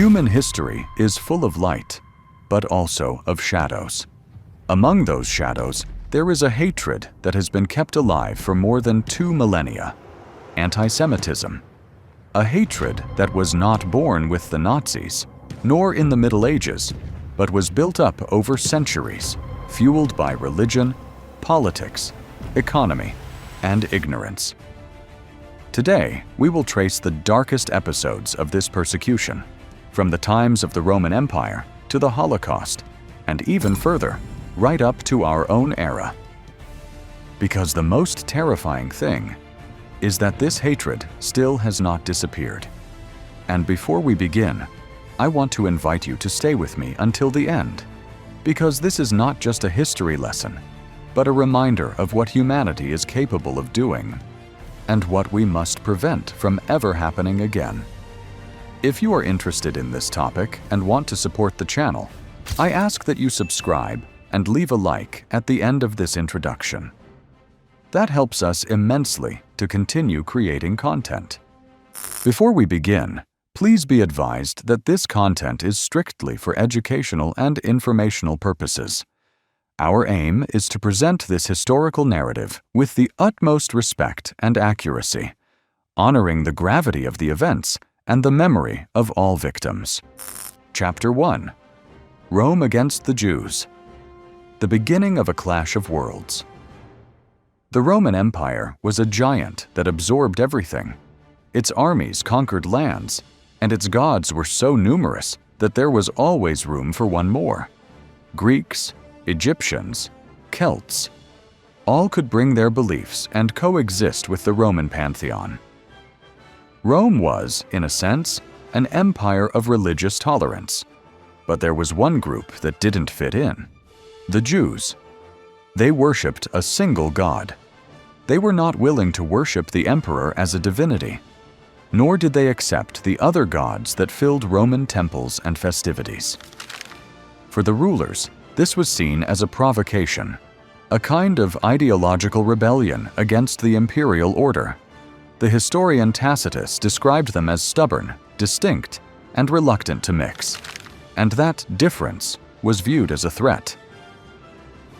Human history is full of light, but also of shadows. Among those shadows, there is a hatred that has been kept alive for more than 2 millennia: anti-Semitism. A hatred that was not born with the Nazis, nor in the Middle Ages, but was built up over centuries, fueled by religion, politics, economy, and ignorance. Today, we will trace the darkest episodes of this persecution, from the times of the Roman Empire to the Holocaust, and even further, right up to our own era. Because the most terrifying thing is that this hatred still has not disappeared. And before we begin, I want to invite you to stay with me until the end, because this is not just a history lesson, but a reminder of what humanity is capable of doing, and what we must prevent from ever happening again. If you are interested in this topic and want to support the channel, I ask that you subscribe and leave a like at the end of this introduction. That helps us immensely to continue creating content. Before we begin, please be advised that this content is strictly for educational and informational purposes. Our aim is to present this historical narrative with the utmost respect and accuracy, honoring the gravity of the events and the memory of all victims. Chapter 1: Rome against the Jews. The beginning of a clash of worlds. The Roman Empire was a giant that absorbed everything. Its armies conquered lands, and its gods were so numerous that there was always room for one more. Greeks, Egyptians, Celts, all could bring their beliefs and coexist with the Roman pantheon. Rome was, in a sense, an empire of religious tolerance. But there was one group that didn't fit in: the Jews. They worshipped a single god. They were not willing to worship the emperor as a divinity, nor did they accept the other gods that filled Roman temples and festivities. For the rulers, this was seen as a provocation, a kind of ideological rebellion against the imperial order. The historian Tacitus described them as stubborn, distinct, and reluctant to mix, and that difference was viewed as a threat.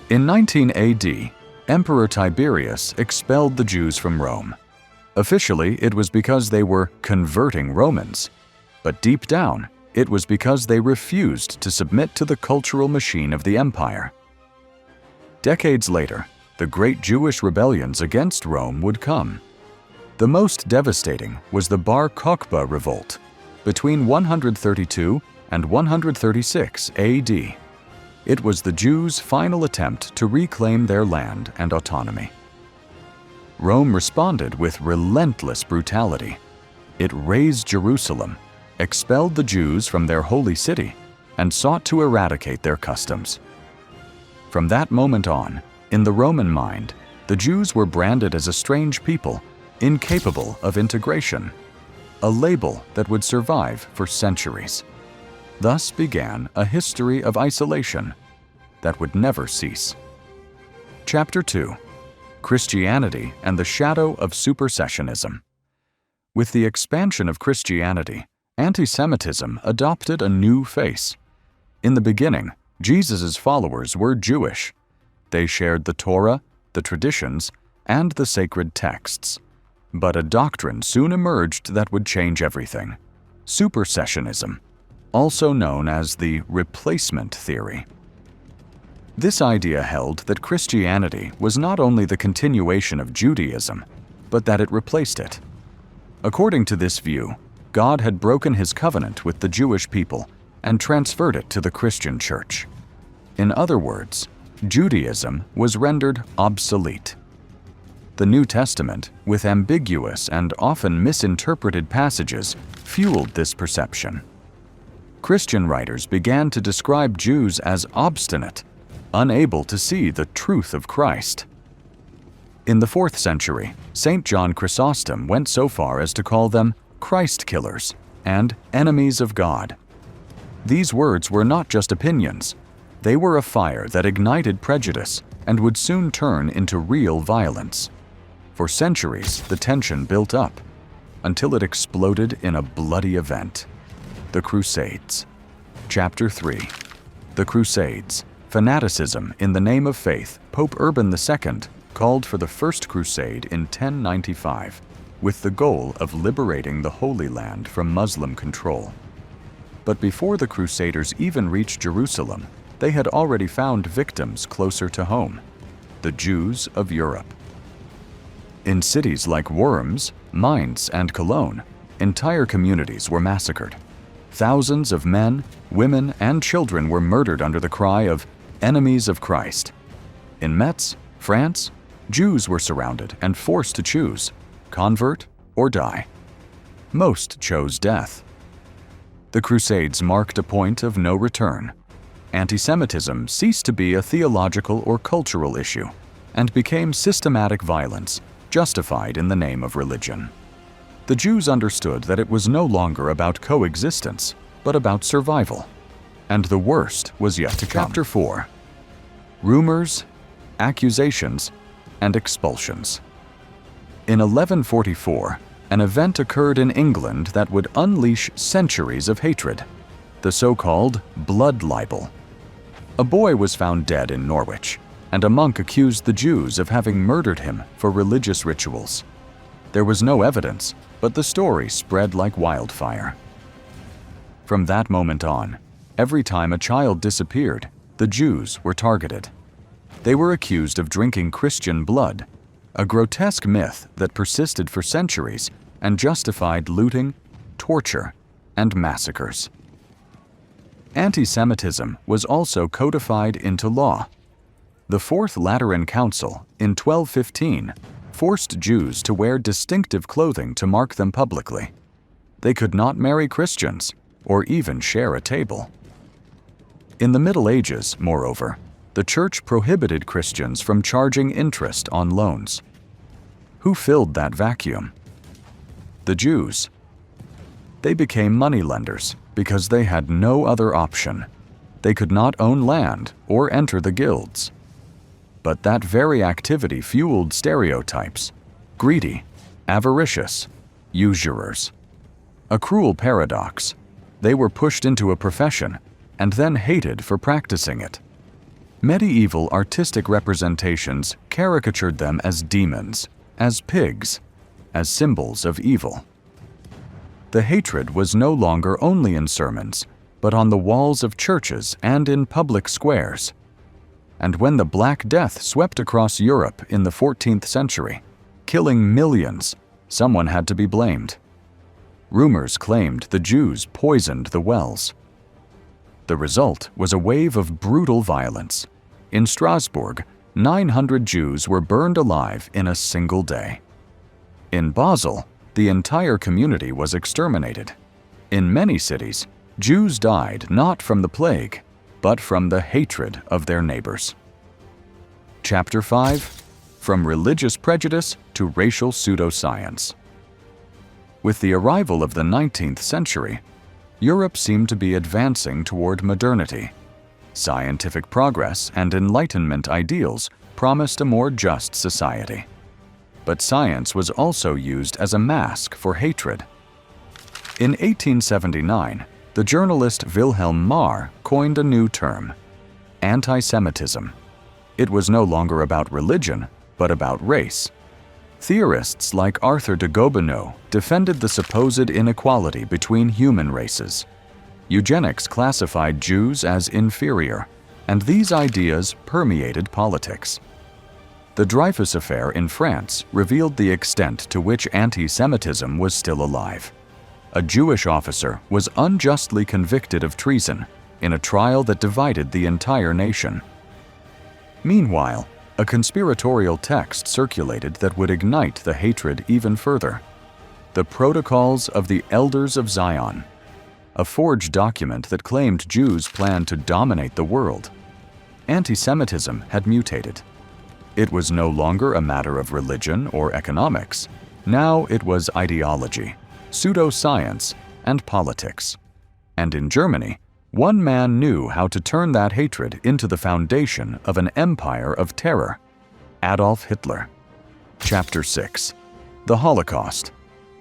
In 19 AD, Emperor Tiberius expelled the Jews from Rome. Officially, it was because they were converting Romans, but deep down, it was because they refused to submit to the cultural machine of the empire. Decades later, the great Jewish rebellions against Rome would come. The most devastating was the Bar Kokhba revolt between 132 and 136 AD. It was the Jews' final attempt to reclaim their land and autonomy. Rome responded with relentless brutality. It razed Jerusalem, expelled the Jews from their holy city, and sought to eradicate their customs. From that moment on, in the Roman mind, the Jews were branded as a strange people, incapable of integration, a label that would survive for centuries. Thus began a history of isolation that would never cease. Chapter 2: Christianity and the Shadow of Supersessionism. With the expansion of Christianity, anti-Semitism adopted a new face. In the beginning, Jesus' followers were Jewish. They shared the Torah, the traditions, and the sacred texts. But a doctrine soon emerged that would change everything: supersessionism, also known as the replacement theory. This idea held that Christianity was not only the continuation of Judaism, but that it replaced it. According to this view, God had broken his covenant with the Jewish people and transferred it to the Christian church. In other words, Judaism was rendered obsolete. The New Testament, with ambiguous and often misinterpreted passages, fueled this perception. Christian writers began to describe Jews as obstinate, unable to see the truth of Christ. In the 4th century, St. John Chrysostom went so far as to call them Christ killers and enemies of God. These words were not just opinions. They were a fire that ignited prejudice and would soon turn into real violence. For centuries, the tension built up, until it exploded in a bloody event. The Crusades. Chapter 3. The Crusades. Fanaticism in the name of faith. Pope Urban II called for the First Crusade in 1095, with the goal of liberating the Holy Land from Muslim control. But before the Crusaders even reached Jerusalem, they had already found victims closer to home: the Jews of Europe. In cities like Worms, Mainz, and Cologne, entire communities were massacred. Thousands of men, women, and children were murdered under the cry of "Enemies of Christ." In Metz, France, Jews were surrounded and forced to choose: convert or die. Most chose death. The Crusades marked a point of no return. Antisemitism ceased to be a theological or cultural issue and became systematic violence, justified in the name of religion. The Jews understood that it was no longer about coexistence, but about survival. And the worst was yet to come. Chapter 4. Rumors, accusations, and expulsions. In 1144, an event occurred in England that would unleash centuries of hatred: the so-called blood libel. A boy was found dead in Norwich, and a monk accused the Jews of having murdered him for religious rituals. There was no evidence, but the story spread like wildfire. From that moment on, every time a child disappeared, the Jews were targeted. They were accused of drinking Christian blood, a grotesque myth that persisted for centuries and justified looting, torture, and massacres. Anti-Semitism was also codified into law. The Fourth Lateran Council, in 1215, forced Jews to wear distinctive clothing to mark them publicly. They could not marry Christians or even share a table. In the Middle Ages, moreover, the Church prohibited Christians from charging interest on loans. Who filled that vacuum? The Jews. They became moneylenders because they had no other option. They could not own land or enter the guilds. But that very activity fueled stereotypes: greedy, avaricious, usurers. A cruel paradox. They were pushed into a profession and then hated for practicing it. Medieval artistic representations caricatured them as demons, as pigs, as symbols of evil. The hatred was no longer only in sermons, but on the walls of churches and in public squares. And when the Black Death swept across Europe in the 14th century, killing millions, someone had to be blamed. Rumors claimed the Jews poisoned the wells. The result was a wave of brutal violence. In Strasbourg, 900 Jews were burned alive in a single day. In Basel, the entire community was exterminated. In many cities, Jews died not from the plague, but from the hatred of their neighbors. Chapter 5. From Religious Prejudice to Racial Pseudoscience. With the arrival of the 19th century, Europe seemed to be advancing toward modernity. Scientific progress and Enlightenment ideals promised a more just society. But science was also used as a mask for hatred. In 1879, the journalist Wilhelm Marr coined a new term: anti-Semitism. It was no longer about religion, but about race. Theorists like Arthur de Gobineau defended the supposed inequality between human races. Eugenics classified Jews as inferior, and these ideas permeated politics. The Dreyfus Affair in France revealed the extent to which anti-Semitism was still alive. A Jewish officer was unjustly convicted of treason in a trial that divided the entire nation. Meanwhile, a conspiratorial text circulated that would ignite the hatred even further: the Protocols of the Elders of Zion, a forged document that claimed Jews planned to dominate the world. Anti-Semitism had mutated. It was no longer a matter of religion or economics. Now it was ideology, pseudoscience, and politics. And in Germany, one man knew how to turn that hatred into the foundation of an empire of terror: Adolf Hitler. Chapter 6. The Holocaust.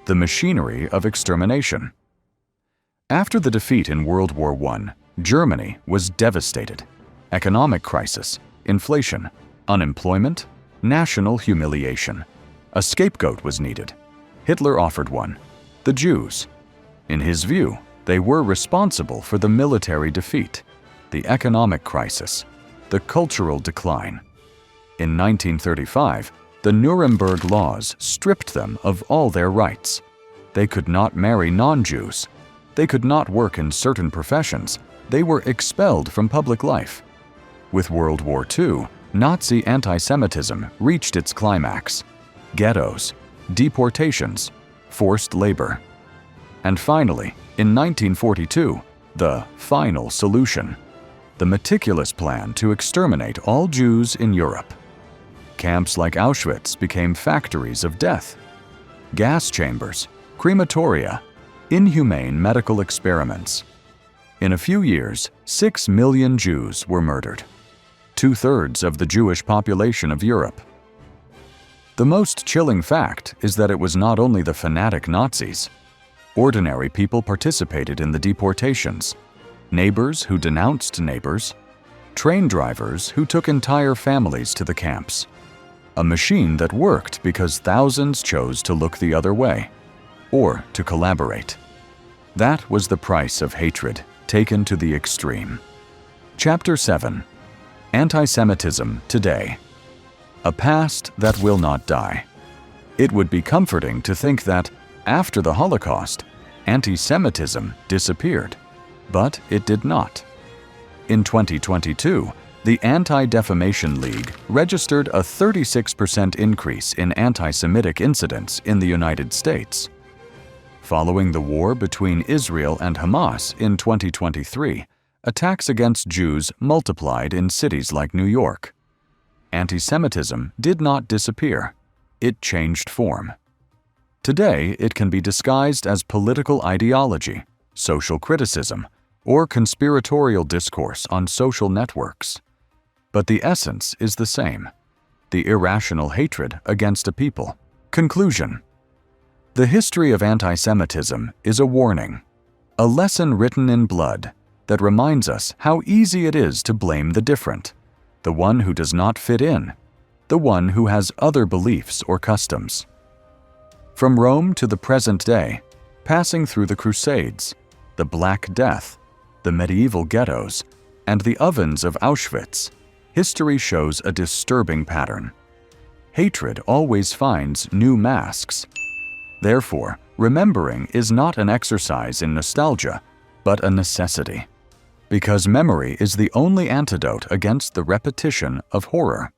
The Machinery of Extermination. After the defeat in World War I, Germany was devastated. Economic crisis, inflation, unemployment, national humiliation. A scapegoat was needed. Hitler offered one: the Jews. In his view, they were responsible for the military defeat, the economic crisis, the cultural decline. In 1935, the Nuremberg laws stripped them of all their rights. They could not marry non-Jews. They could not work in certain professions. They were expelled from public life. With World War II, Nazi anti-Semitism reached its climax: ghettos, deportations, forced labor. And finally, in 1942, the final solution: the meticulous plan to exterminate all Jews in Europe. Camps like Auschwitz became factories of death. Gas chambers, crematoria, inhumane medical experiments. In a few years, 6 million Jews were murdered, 2/3 of the Jewish population of Europe. The most chilling fact is that it was not only the fanatic Nazis. Ordinary people participated in the deportations: neighbors who denounced neighbors, train drivers who took entire families to the camps. A machine that worked because thousands chose to look the other way, or to collaborate. That was the price of hatred taken to the extreme. Chapter 7: Anti-Semitism Today. A past that will not die. It would be comforting to think that, after the Holocaust, anti-Semitism disappeared, but it did not. In 2022, the Anti-Defamation League registered a 36% increase in anti-Semitic incidents in the United States. Following the war between Israel and Hamas in 2023, attacks against Jews multiplied in cities like New York. Anti-Semitism did not disappear. It changed form. Today, it can be disguised as political ideology, social criticism, or conspiratorial discourse on social networks. But the essence is the same: the irrational hatred against a people. Conclusion: the history of anti-Semitism is a warning, a lesson written in blood that reminds us how easy it is to blame the different, the one who does not fit in, the one who has other beliefs or customs. From Rome to the present day, passing through the Crusades, the Black Death, the medieval ghettos, and the ovens of Auschwitz, history shows a disturbing pattern. Hatred always finds new masks. Therefore, remembering is not an exercise in nostalgia, but a necessity. Because memory is the only antidote against the repetition of horror.